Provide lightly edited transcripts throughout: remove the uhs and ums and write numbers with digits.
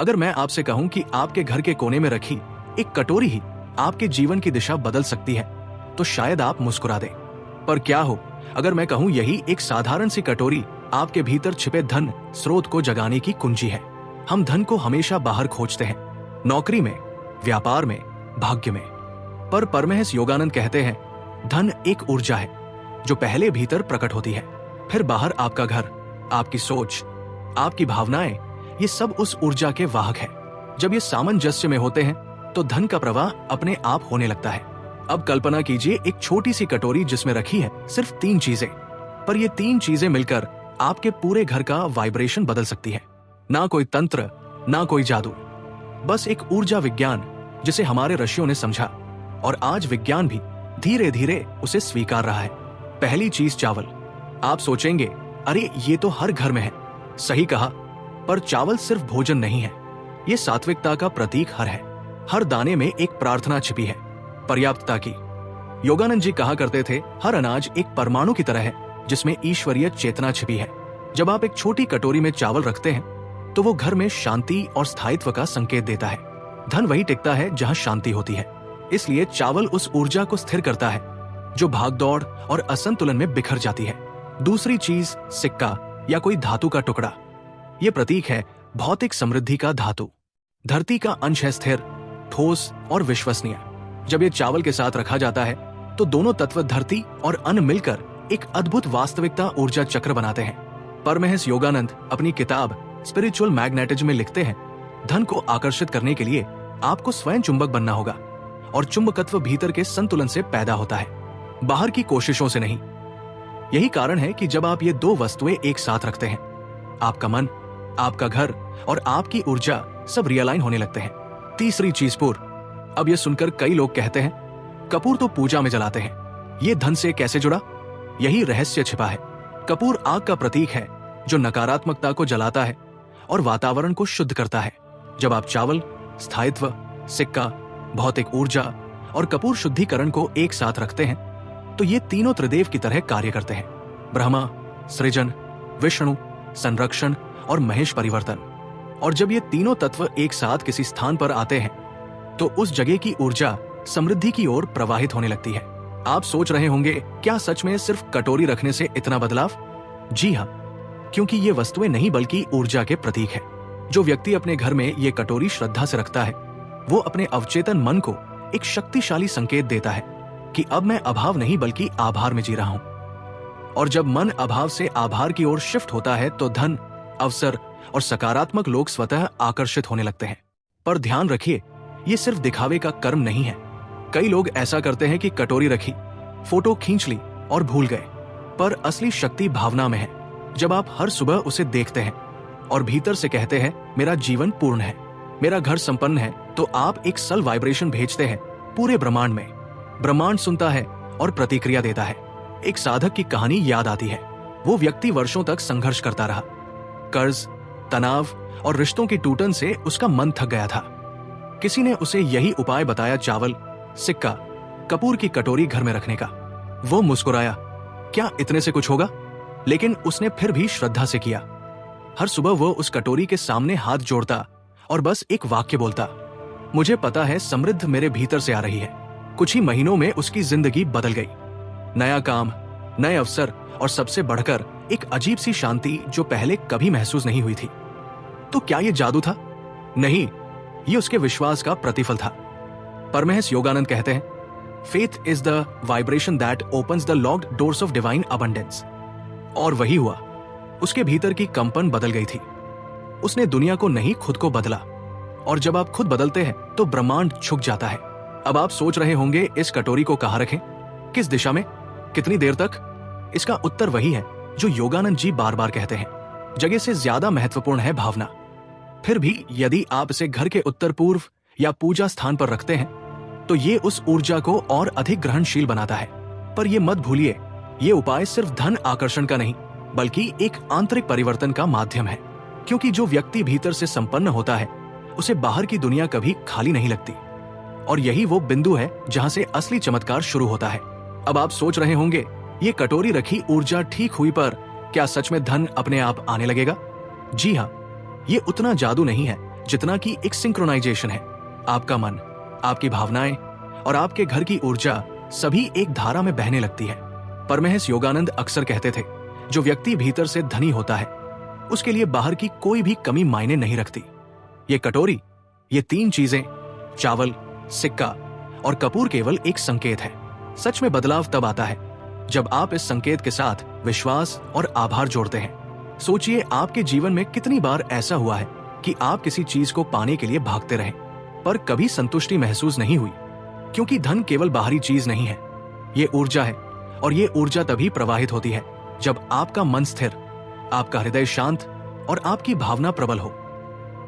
अगर मैं आपसे कहूं कि आपके घर के कोने में रखी एक कटोरी ही आपके जीवन की दिशा बदल सकती है, तो शायद आप मुस्कुरा दें। पर क्या हो अगर मैं कहूं यही एक साधारण सी कटोरी आपके भीतर छिपे धन स्रोत को जगाने की कुंजी है। हम धन को हमेशा बाहर खोजते हैं, नौकरी में, व्यापार में, भाग्य में। पर परमहंस योगानंद कहते हैं, धन एक ऊर्जा है जो पहले भीतर प्रकट होती है, फिर बाहर आपका घर, आपकी सोच, आपकी भावनाएं, ये सब उस ऊर्जा के वाहक है। जब ये सामंजस्य में होते हैं तो धन का प्रवाह अपने आप होने लगता है। अब कल्पना कीजिए एक छोटी सी कटोरी जिसमें रखी है सिर्फ 3 चीजें, पर ये 3 चीजें मिलकर आपके पूरे घर का वाइब्रेशन बदल सकती है। ना कोई तंत्र, ना कोई जादू, बस एक ऊर्जा विज्ञान जिसे हमारे ऋषियों ने समझा और आज विज्ञान भी धीरे धीरे उसे स्वीकार रहा है। पहली चीज चावल। आप सोचेंगे, अरे ये तो हर घर में है। सही कहा, पर चावल सिर्फ भोजन नहीं है, ये सात्विकता का प्रतीक है। हर दाने में एक प्रार्थना छिपी है, पर्याप्तता की। योगानंद जी कहा करते थे, हर अनाज एक परमाणु की तरह है जिसमें ईश्वरीय चेतना छिपी है। जब आप एक छोटी कटोरी में चावल रखते हैं तो वो घर में शांति और स्थायित्व का संकेत देता है। धन वही टिकता है जहां शांति होती है, इसलिए चावल उस ऊर्जा को स्थिर करता है जो भागदौड़ और असंतुलन में बिखर जाती है। दूसरी चीज सिक्का या कोई धातु का टुकड़ा। ये प्रतीक है भौतिक समृद्धि का धातु। धरती का अंश है स्थिर, ठोस और विश्वसनीय। जब ये चावल के साथ रखा जाता है तो दोनों तत्व धरती और अन्न मिलकर एक अद्भुत वास्तविकता ऊर्जा चक्र बनाते हैं। परमहंस योगानंद अपनी किताब स्पिरिचुअल मैग्नेटिज्म में लिखते हैं, धन को आकर्षित करने के लिए आपको स्वयं चुंबक बनना होगा और चुंबकत्व भीतर के संतुलन से पैदा होता है, बाहर की कोशिशों से नहीं। यही कारण है कि जब आप ये 2 वस्तुएं एक साथ रखते हैं, आपका मन, आपका घर और आपकी ऊर्जा सब रियलाइन होने लगते हैं। तीसरी चीज कपूर। अब ये सुनकर कई लोग कहते हैं, कपूर तो पूजा में जलाते हैं, ये धन से कैसे जुड़ा? यही रहस्य छिपा है। कपूर आग का प्रतीक है जो नकारात्मकता को जलाता है और वातावरण को शुद्ध करता है। जब आप चावल, स्थायित्व, सिक्का, भौतिक ऊर्जा और कपूर शुद्धिकरण को एक साथ रखते हैं तो ये तीनों त्रिदेव की तरह कार्य करते हैं। ब्रह्मा सृजन, विष्णु संरक्षण और महेश परिवर्तन। और जब ये तीनों तत्व एक साथ किसी स्थान पर आते हैं तो उस जगह की ऊर्जा समृद्धि की ओर प्रवाहित होने लगती है। आप सोच रहे होंगे, क्या सच में सिर्फ कटोरी रखने से इतना बदलाव? जी हाँ, क्योंकि ये वस्तुएं नहीं बल्कि ऊर्जा के प्रतीक है। जो व्यक्ति अपने घर में ये कटोरी श्रद्धा से रखता है वो अपने अवचेतन मन को एक शक्तिशाली संकेत देता है कि अब मैं अभाव नहीं बल्कि आभार में जी रहा हूं। और जब मन अभाव से आभार की ओर शिफ्ट होता है तो धन, अवसर और सकारात्मक लोग स्वतः आकर्षित होने लगते हैं। पर ध्यान रखिए, ये सिर्फ दिखावे का कर्म नहीं है। कई लोग ऐसा करते हैं कि कटोरी रखी, फोटो खींच ली और भूल गए, पर असली शक्ति भावना में है। जब आप हर सुबह उसे देखते हैं और भीतर से कहते हैं, मेरा जीवन पूर्ण है, मेरा घर संपन्न है, तो आप एक सल वाइब्रेशन भेजते हैं पूरे ब्रह्मांड में। ब्रह्मांड सुनता है और प्रतिक्रिया देता है। एक साधक की कहानी याद आती है। वो व्यक्ति वर्षों तक संघर्ष करता रहा। कर्ज, तनाव और रिश्तों की टूटन से उसका मन थक गया था। किसी ने उसे यही उपाय बताया, चावल, सिक्का, कपूर की कटोरी घर में रखने का। वो मुस्कुराया, क्या इतने से कुछ होगा? लेकिन उसने फिर भी श्रद्धा से किया। हर सुबह वो उस कटोरी के सामने हाथ जोड़ता और बस एक वाक्य बोलता, मुझे पता है समृद्ध मेरे भीतर से आ रही है। कुछ ही महीनों में उसकी जिंदगी बदल गई। नया काम, नए अवसर और सबसे बढ़कर एक अजीब सी शांति जो पहले कभी महसूस नहीं हुई थी। तो क्या ये जादू था? नहीं, ये उसके विश्वास का प्रतिफल था। परमहंस योगानंद कहते हैं, faith is the vibration that opens the locked doors of divine abundance. और वही हुआ। उसके भीतर की कंपन बदल गई थी। उसने दुनिया को नहीं, खुद को बदला। और जब आप खुद बदलते हैं तो ब्रह्मांड झुक जाता है। अब आप सोच रहे होंगे, इस कटोरी को कहां रखें, किस दिशा में, कितनी देर तक? इसका उत्तर वही है जो योगानंद जी बार बार कहते हैं, जगह से ज्यादा महत्वपूर्ण है भावना। फिर भी यदि आप इसे घर के उत्तर पूर्व या पूजा स्थान पर रखते हैं तो ये उस ऊर्जा को और अधिक ग्रहणशील बनाता है। पर ये मत भूलिए, ये उपाय सिर्फ धन आकर्षण का नहीं बल्कि एक आंतरिक परिवर्तन का माध्यम है। क्योंकि जो व्यक्ति भीतर से संपन्न होता है उसे बाहर की दुनिया कभी खाली नहीं लगती। और यही वो बिंदु है जहां से असली चमत्कार शुरू होता है। अब आप सोच रहे होंगे, ये कटोरी रखी ऊर्जा ठीक हुई पर क्या सच में धन अपने आप आने लगेगा? जी हाँ, ये उतना जादू नहीं है जितना कि एक सिंक्रोनाइजेशन है। आपका मन, आपकी भावनाएं और आपके घर की ऊर्जा सभी एक धारा में बहने लगती है। परमहंस योगानंद अक्सर कहते थे, जो व्यक्ति भीतर से धनी होता है उसके लिए बाहर की कोई भी कमी मायने नहीं रखती। ये कटोरी, ये तीन चीजें, चावल, सिक्का और कपूर, केवल एक संकेत है। सच में बदलाव तब आता है जब आप इस संकेत के साथ विश्वास और आभार जोड़ते हैं। सोचिए, आपके जीवन में कितनी बार ऐसा हुआ है कि आप किसी चीज को पाने के लिए भागते रहे पर कभी संतुष्टि महसूस नहीं हुई, क्योंकि धन केवल बाहरी चीज नहीं है, ये ऊर्जा है। और ये ऊर्जा तभी प्रवाहित होती है जब आपका मन स्थिर, आपका हृदय शांत और आपकी भावना प्रबल हो।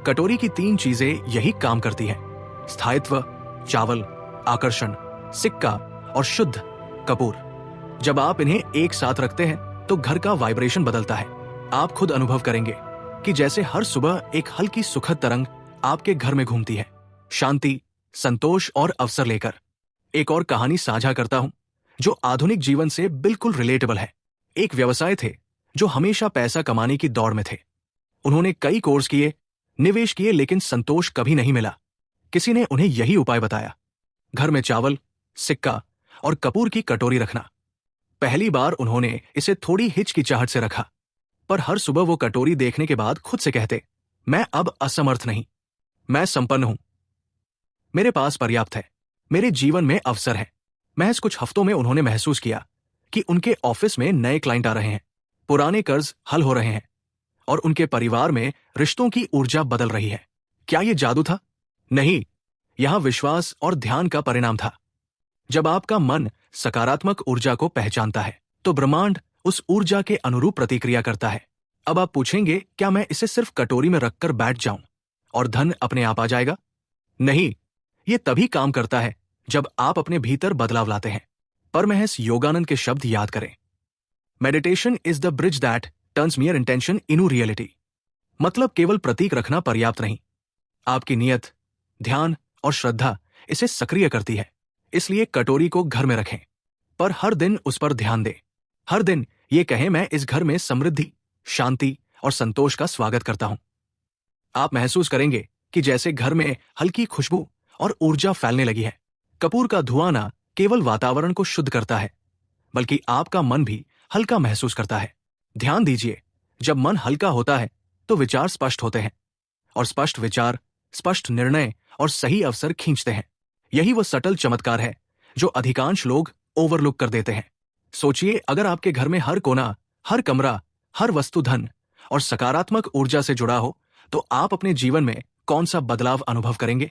कटोरी की तीन चीजें यही काम करती हैं: स्थायित्व, चावल, आकर्षण, सिक्का और शुद्ध कपूर। जब आप इन्हें एक साथ रखते हैं तो घर का वाइब्रेशन बदलता है। आप खुद अनुभव करेंगे कि जैसे हर सुबह एक हल्की सुखद तरंग आपके घर में घूमती है, शांति, संतोष और अवसर लेकर। एक और कहानी साझा करता हूं जो आधुनिक जीवन से बिल्कुल रिलेटेबल है। एक व्यवसाय थे जो हमेशा पैसा कमाने की दौड़ में थे। उन्होंने कई कोर्स किए, निवेश किए, लेकिन संतोष कभी नहीं मिला। किसी ने उन्हें यही उपाय बताया: घर में चावल, सिक्का और कपूर की कटोरी रखना। पहली बार उन्होंने इसे थोड़ी हिचकिचाहट से रखा, पर हर सुबह वो कटोरी देखने के बाद खुद से कहते, मैं अब असमर्थ नहीं, मैं संपन्न हूं, मेरे पास पर्याप्त है, मेरे जीवन में अवसर है। महज कुछ हफ्तों में उन्होंने महसूस किया कि उनके ऑफिस में नए क्लाइंट आ रहे हैं, पुराने कर्ज हल हो रहे हैं और उनके परिवार में रिश्तों की ऊर्जा बदल रही है। क्या यह जादू था? नहीं, यहां विश्वास और ध्यान का परिणाम था। जब आपका मन सकारात्मक ऊर्जा को पहचानता है तो ब्रह्मांड उस ऊर्जा के अनुरूप प्रतिक्रिया करता है। अब आप पूछेंगे, क्या मैं इसे सिर्फ कटोरी में रखकर बैठ जाऊं और धन अपने आप आ जाएगा? नहीं, यह तभी काम करता है जब आप अपने भीतर बदलाव लाते हैं। परमहंस योगानंद के शब्द याद करें, meditation is the bridge that turns मियर intention इनू रियलिटी। मतलब केवल प्रतीक रखना पर्याप्त नहीं, आपकी नियत, ध्यान और श्रद्धा इसे सक्रिय करती है। इसलिए कटोरी को घर में रखें, पर हर दिन उस पर ध्यान दें। हर दिन ये कहें, मैं इस घर में समृद्धि, शांति और संतोष का स्वागत करता हूं। आप महसूस करेंगे कि जैसे घर में हल्की खुशबू और ऊर्जा फैलने लगी है। कपूर का धुआं न केवल वातावरण को शुद्ध करता है, बल्कि आपका मन भी हल्का महसूस करता है। ध्यान दीजिए, जब मन हल्का होता है तो विचार स्पष्ट होते हैं, और स्पष्ट विचार स्पष्ट निर्णय और सही अवसर खींचते हैं। यही वो सटल चमत्कार है जो अधिकांश लोग ओवरलुक कर देते हैं। सोचिए, अगर आपके घर में हर कोना, हर कमरा, हर वस्तु धन और सकारात्मक ऊर्जा से जुड़ा हो, तो आप अपने जीवन में कौन सा बदलाव अनुभव करेंगे?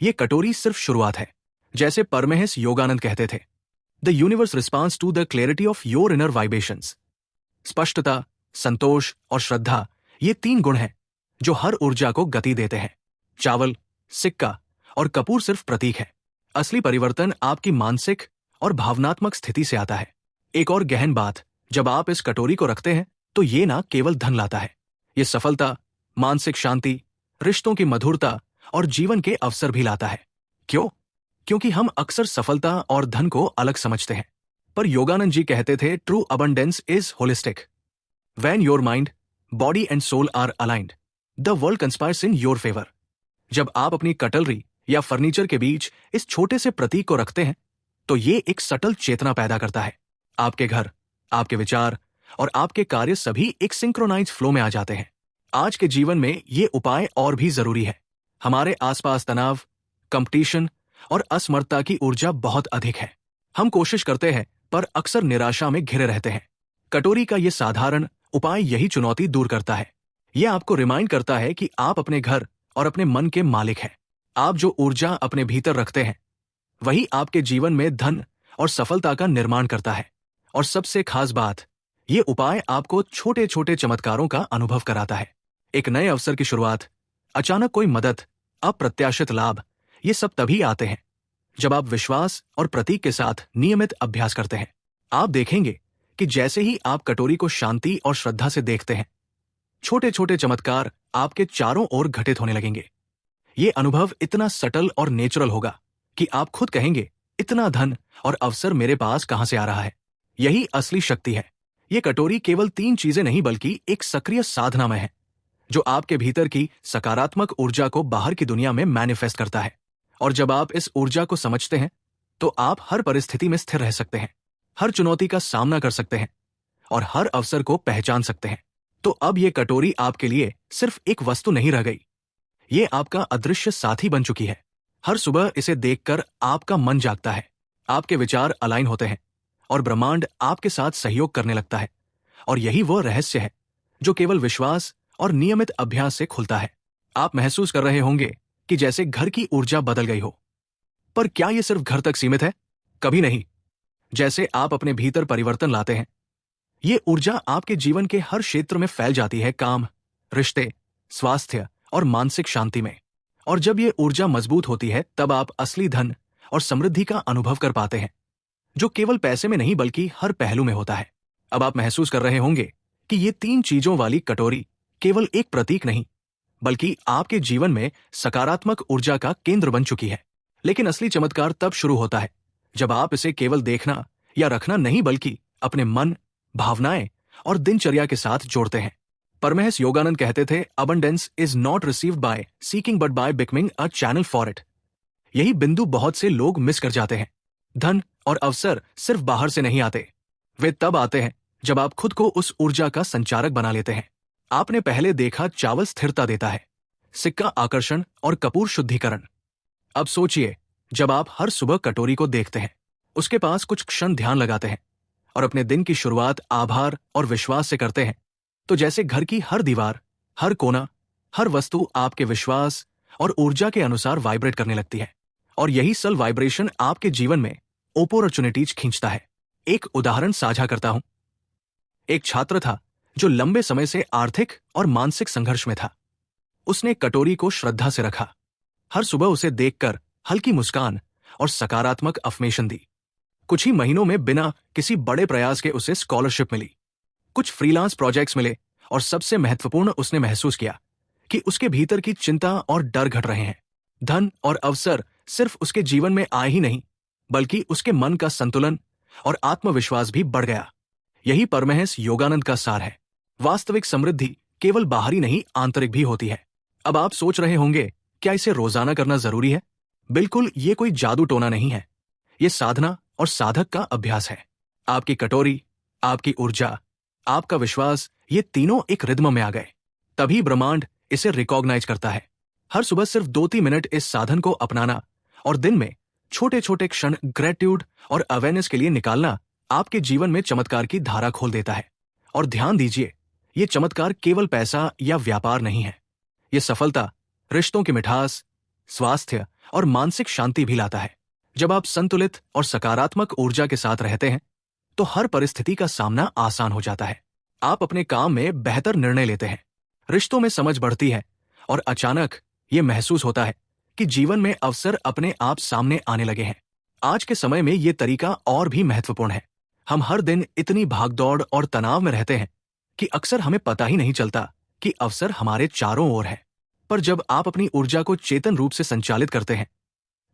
ये कटोरी सिर्फ शुरुआत है। जैसे परमहंस योगानंद कहते थे, the universe responds to the clarity of your inner vibrations. स्पष्टता, संतोष और श्रद्धा, ये तीन गुण हैं जो हर ऊर्जा को गति देते हैं। चावल, सिक्का और कपूर सिर्फ प्रतीक है। असली परिवर्तन आपकी मानसिक और भावनात्मक स्थिति से आता है। एक और गहन बात, जब आप इस कटोरी को रखते हैं तो ये ना केवल धन लाता है, ये सफलता, मानसिक शांति, रिश्तों की मधुरता और जीवन के अवसर भी लाता है। क्यों? क्योंकि हम अक्सर सफलता और धन को अलग समझते हैं, पर योगानंद जी कहते थे, true abundance is holistic. When your mind, body and soul are aligned, the world conspires in your favour. जब आप अपनी कटलरी या फर्नीचर के बीच इस छोटे से प्रतीक को रखते हैं तो ये एक सटल चेतना पैदा करता है। आपके घर, आपके विचार और आपके कार्य सभी एक सिंक्रोनाइज फ्लो में आ जाते हैं। आज के जीवन में ये उपाय और भी जरूरी है। हमारे आसपास तनाव, कंपटीशन और असमर्थता की ऊर्जा बहुत अधिक है। हम कोशिश करते हैं पर अक्सर निराशा में घिरे रहते हैं। कटोरी का ये साधारण उपाय यही चुनौती दूर करता है। यह आपको रिमाइंड करता है कि आप अपने घर और अपने मन के मालिक हैं। आप जो ऊर्जा अपने भीतर रखते हैं वही आपके जीवन में धन और सफलता का निर्माण करता है। और सबसे खास बात, ये उपाय आपको छोटे छोटे चमत्कारों का अनुभव कराता है। एक नए अवसर की शुरुआत, अचानक कोई मदद, अप्रत्याशित लाभ, ये सब तभी आते हैं जब आप विश्वास और प्रतीक के साथ नियमित अभ्यास करते हैं। आप देखेंगे कि जैसे ही आप कटोरी को शांति और श्रद्धा से देखते हैं, छोटे छोटे चमत्कार आपके चारों ओर घटित होने लगेंगे। ये अनुभव इतना सटल और नेचुरल होगा कि आप खुद कहेंगे, इतना धन और अवसर मेरे पास कहां से आ रहा है। यही असली शक्ति है। ये कटोरी केवल तीन चीजें नहीं बल्कि एक सक्रिय साधनामय है जो आपके भीतर की सकारात्मक ऊर्जा को बाहर की दुनिया में मैनिफेस्ट करता है। और जब आप इस ऊर्जा को समझते हैं तो आप हर परिस्थिति में स्थिर रह सकते हैं, हर चुनौती का सामना कर सकते हैं और हर अवसर को पहचान सकते हैं। तो अब ये कटोरी आपके लिए सिर्फ एक वस्तु नहीं रह गई, ये आपका अदृश्य साथी बन चुकी है। हर सुबह इसे देखकर आपका मन जागता है, आपके विचार अलाइन होते हैं और ब्रह्मांड आपके साथ सहयोग करने लगता है। और यही वो रहस्य है जो केवल विश्वास और नियमित अभ्यास से खुलता है। आप महसूस कर रहे होंगे कि जैसे घर की ऊर्जा बदल गई हो। पर क्या यह सिर्फ घर तक सीमित है? कभी नहीं। जैसे आप अपने भीतर परिवर्तन लाते हैं, ये ऊर्जा आपके जीवन के हर क्षेत्र में फैल जाती है, काम, रिश्ते, स्वास्थ्य और मानसिक शांति में। और जब ये ऊर्जा मजबूत होती है तब आप असली धन और समृद्धि का अनुभव कर पाते हैं, जो केवल पैसे में नहीं बल्कि हर पहलू में होता है। अब आप महसूस कर रहे होंगे कि ये 3 चीजों वाली कटोरी केवल एक प्रतीक नहीं बल्कि आपके जीवन में सकारात्मक ऊर्जा का केंद्र बन चुकी है। लेकिन असली चमत्कार तब शुरू होता है जब आप इसे केवल देखना या रखना नहीं बल्कि अपने मन, भावनाएं और दिनचर्या के साथ जोड़ते हैं। परमहंस योगानंद कहते थे, abundance is not received by seeking but by becoming a channel for it. यही बिंदु बहुत से लोग मिस कर जाते हैं। धन और अवसर सिर्फ बाहर से नहीं आते, वे तब आते हैं जब आप खुद को उस ऊर्जा का संचारक बना लेते हैं। आपने पहले देखा, चावल स्थिरता देता है, सिक्का आकर्षण और कपूर शुद्धिकरण। अब सोचिए, जब आप हर सुबह कटोरी को देखते हैं, उसके पास कुछ क्षण ध्यान लगाते हैं और अपने दिन की शुरुआत आभार और विश्वास से करते हैं, तो जैसे घर की हर दीवार, हर कोना, हर वस्तु आपके विश्वास और ऊर्जा के अनुसार वाइब्रेट करने लगती है। और यही सल वाइब्रेशन आपके जीवन में अपॉर्चुनिटीज खींचता है। एक उदाहरण साझा करता हूं। एक छात्र था जो लंबे समय से आर्थिक और मानसिक संघर्ष में था। उसने कटोरी को श्रद्धा से रखा, हर सुबह उसे देखकर हल्की मुस्कान और सकारात्मक अफर्मेशन दी। कुछ ही महीनों में बिना किसी बड़े प्रयास के उसे स्कॉलरशिप मिली, कुछ फ्रीलांस प्रोजेक्ट्स मिले और सबसे महत्वपूर्ण, उसने महसूस किया कि उसके भीतर की चिंता और डर घट रहे हैं। धन और अवसर सिर्फ उसके जीवन में आए ही नहीं बल्कि उसके मन का संतुलन और आत्मविश्वास भी बढ़ गया। यही परमहंस योगानंद का सार है। वास्तविक समृद्धि केवल बाहरी नहीं, आंतरिक भी होती है। अब आप सोच रहे होंगे, क्या इसे रोजाना करना जरूरी है? बिल्कुल, ये कोई जादू टोना नहीं है। ये साधना और साधक का अभ्यास है। आपकी कटोरी, आपकी ऊर्जा, आपका विश्वास, ये तीनों एक रिदम में आ गए, तभी ब्रह्मांड इसे रिकॉग्नाइज करता है। हर सुबह सिर्फ 2-3 मिनट इस साधन को अपनाना और दिन में छोटे छोटे क्षण ग्रेटिट्यूड और अवेयरनेस के लिए निकालना आपके जीवन में चमत्कार की धारा खोल देता है। और ध्यान दीजिए, ये चमत्कार केवल पैसा या व्यापार नहीं है। ये सफलता, रिश्तों की मिठास, स्वास्थ्य और मानसिक शांति भी लाता है। जब आप संतुलित और सकारात्मक ऊर्जा के साथ रहते हैं तो हर परिस्थिति का सामना आसान हो जाता है। आप अपने काम में बेहतर निर्णय लेते हैं, रिश्तों में समझ बढ़ती है और अचानक ये महसूस होता है कि जीवन में अवसर अपने आप सामने आने लगे हैं। आज के समय में ये तरीका और भी महत्वपूर्ण है। हम हर दिन इतनी भागदौड़ और तनाव में रहते हैं कि अक्सर हमें पता ही नहीं चलता कि अवसर हमारे चारों ओर है। पर जब आप अपनी ऊर्जा को चेतन रूप से संचालित करते हैं,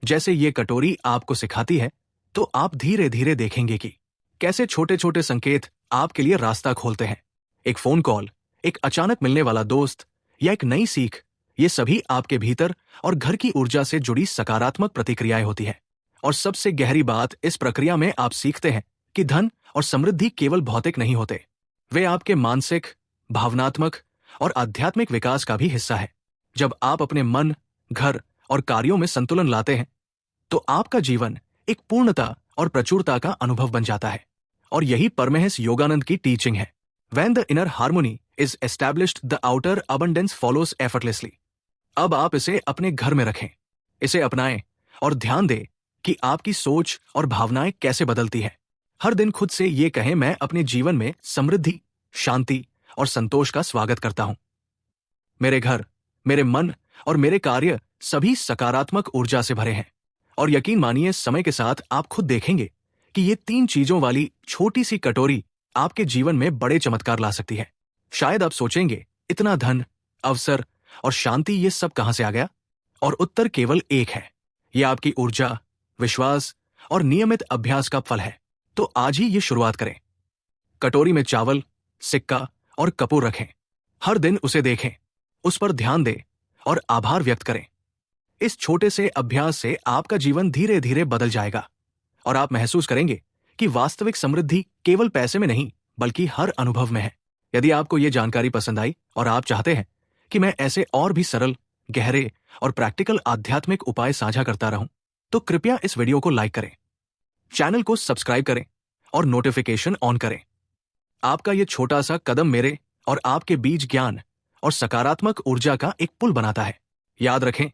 जैसे ये कटोरी आपको सिखाती है, तो आप धीरे धीरे देखेंगे कि कैसे छोटे छोटे संकेत आपके लिए रास्ता खोलते हैं। एक फोन कॉल, एक अचानक मिलने वाला दोस्त या एक नई सीख, ये सभी आपके भीतर और घर की ऊर्जा से जुड़ी सकारात्मक प्रतिक्रियाएं होती है। और सबसे गहरी बात, इस प्रक्रिया में आप सीखते हैं कि धन और समृद्धि केवल भौतिक नहीं होते, वे आपके मानसिक, भावनात्मक और आध्यात्मिक विकास का भी हिस्सा है। जब आप अपने मन, घर और कार्यों में संतुलन लाते हैं तो आपका जीवन एक पूर्णता और प्रचुरता का अनुभव बन जाता है। और यही परमहंस योगानंद की टीचिंग है। When the inner harmony is established, the outer abundance follows effortlessly। अब आप इसे अपने घर में रखें, इसे अपनाएं और ध्यान दें कि आपकी सोच और भावनाएं कैसे बदलती है। हर दिन खुद से ये कहें, मैं अपने जीवन में समृद्धि, शांति और संतोष का स्वागत करता हूं। मेरे घर, मेरे मन और मेरे कार्य सभी सकारात्मक ऊर्जा से भरे हैं। और यकीन मानिए, समय के साथ आप खुद देखेंगे कि ये 3 चीजों वाली छोटी सी कटोरी आपके जीवन में बड़े चमत्कार ला सकती है। शायद आप सोचेंगे, इतना धन, अवसर और शांति, ये सब कहां से आ गया? और उत्तर केवल एक है, ये आपकी ऊर्जा, विश्वास और नियमित अभ्यास का फल है। तो आज ही ये शुरुआत करें। कटोरी में चावल, सिक्का और कपूर रखें, हर दिन उसे देखें उस पर ध्यान दें और आभार व्यक्त करें। इस छोटे से अभ्यास से आपका जीवन धीरे धीरे बदल जाएगा और आप महसूस करेंगे कि वास्तविक समृद्धि केवल पैसे में नहीं बल्कि हर अनुभव में है। यदि आपको ये जानकारी पसंद आई और आप चाहते हैं कि मैं ऐसे और भी सरल, गहरे और प्रैक्टिकल आध्यात्मिक उपाय साझा करता रहूं, तो कृपया इस वीडियो को लाइक करें, चैनल को सब्सक्राइब करें और नोटिफिकेशन ऑन करें। आपका ये छोटा सा कदम मेरे और आपके बीच ज्ञान और सकारात्मक ऊर्जा का एक पुल बनाता है। याद रखें,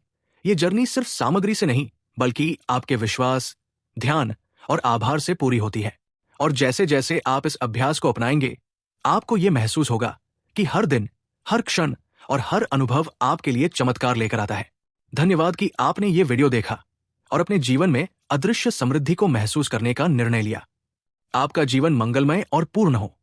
ये जर्नी सिर्फ सामग्री से नहीं बल्कि आपके विश्वास, ध्यान और आभार से पूरी होती है। और जैसे जैसे आप इस अभ्यास को अपनाएंगे, आपको ये महसूस होगा कि हर दिन, हर क्षण और हर अनुभव आपके लिए चमत्कार लेकर आता है। धन्यवाद कि आपने ये वीडियो देखा और अपने जीवन में अदृश्य समृद्धि को महसूस करने का निर्णय लिया। आपका जीवन मंगलमय और पूर्ण हो।